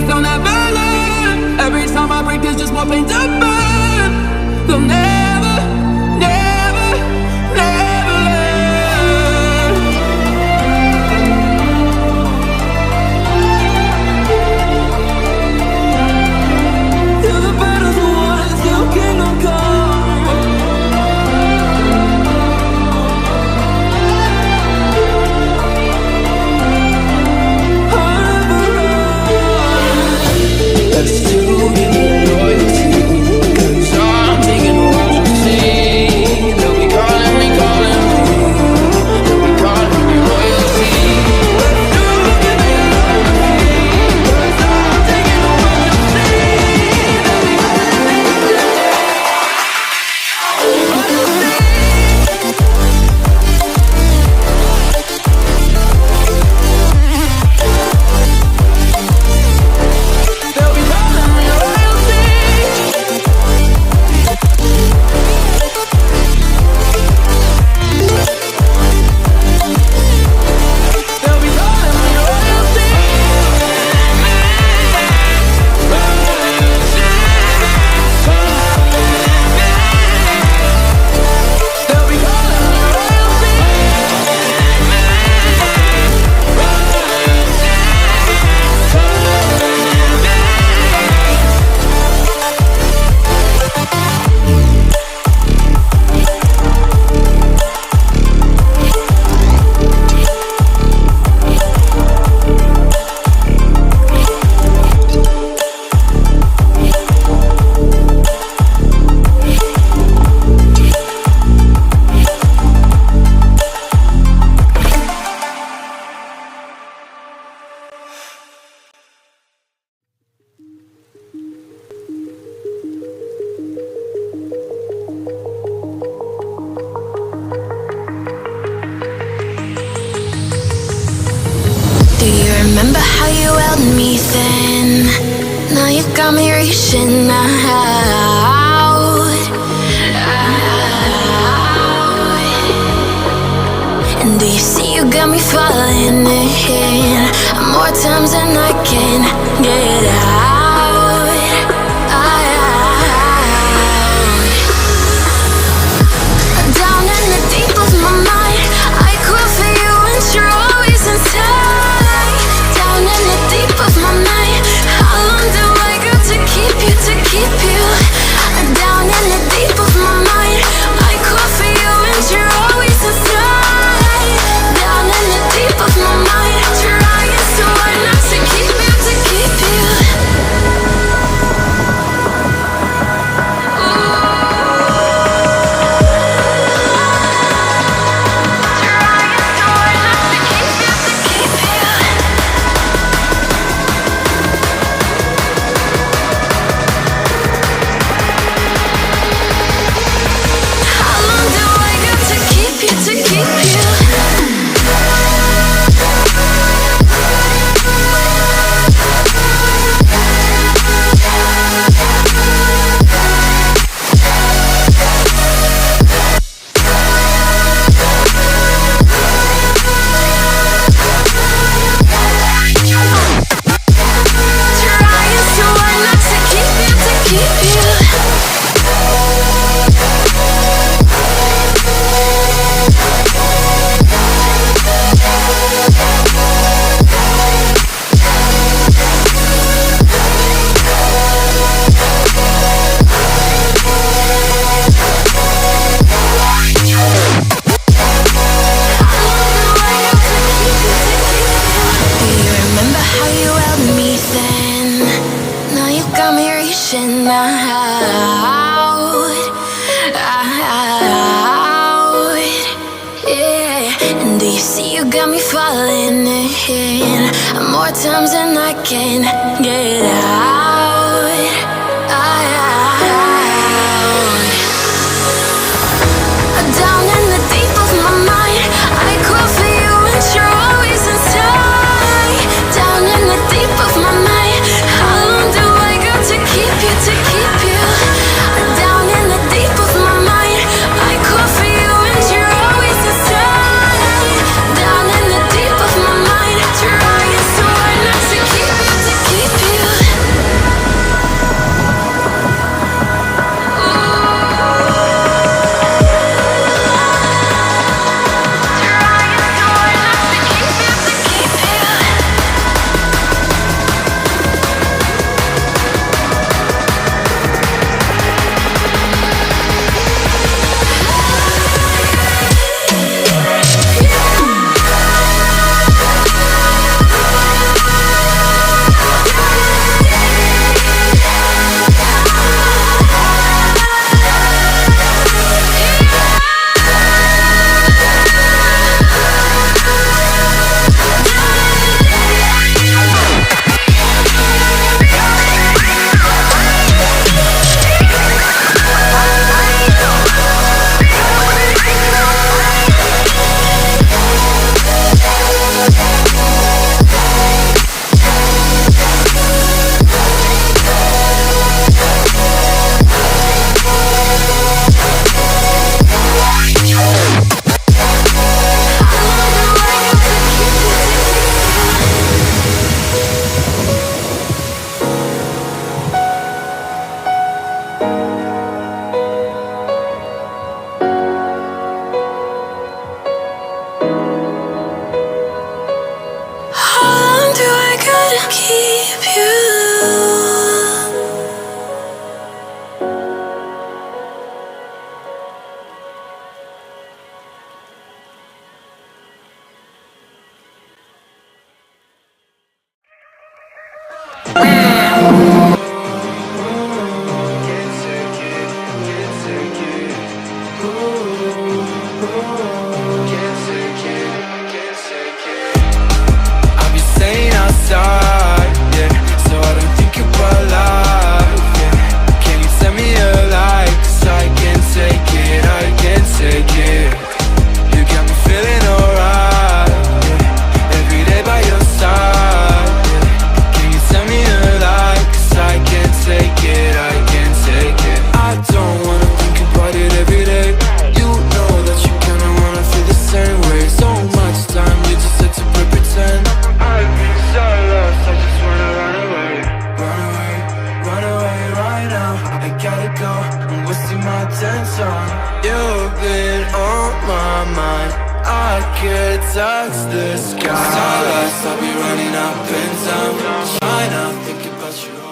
they'll never learn. Every time I break, there's just more pain to burn. They'll never, never, never learn. Till the battle's won, still kingdom come. Let's do it loyalty, 'cause I'm taking royalty. They'll be calling me, they'll be calling me royalty. Let's do it loyalty, 'cause I'm taking royalty. They'll be calling me Remember how you held me then? Now you got me reaching out. And do you see you got me falling in more times than I can get out. Down in the deep of my mind, I crawl for you and you're always inside. Down in the deep of my mind, how long do I got to keep you, to keep you? Down in the deep of my mind, I call for you and you're always inside. Down in the deep of my mind, trying so hard not to keep you, to keep you. More times than I can get out. Down in the deep of my mind, I crawl for you and you're always inside. Down in the deep of my mind, how long do I got to keep you, to keep you? Down in the deep of my mind, I crawl for you and you're always inside. Down in the deep of my mind, trying so hard not to keep you, to keep I gotta go, I'm wasting my attention. You've been on my mind, I could touch the sky. Starlights, I'll be running up and down, trying to think about you.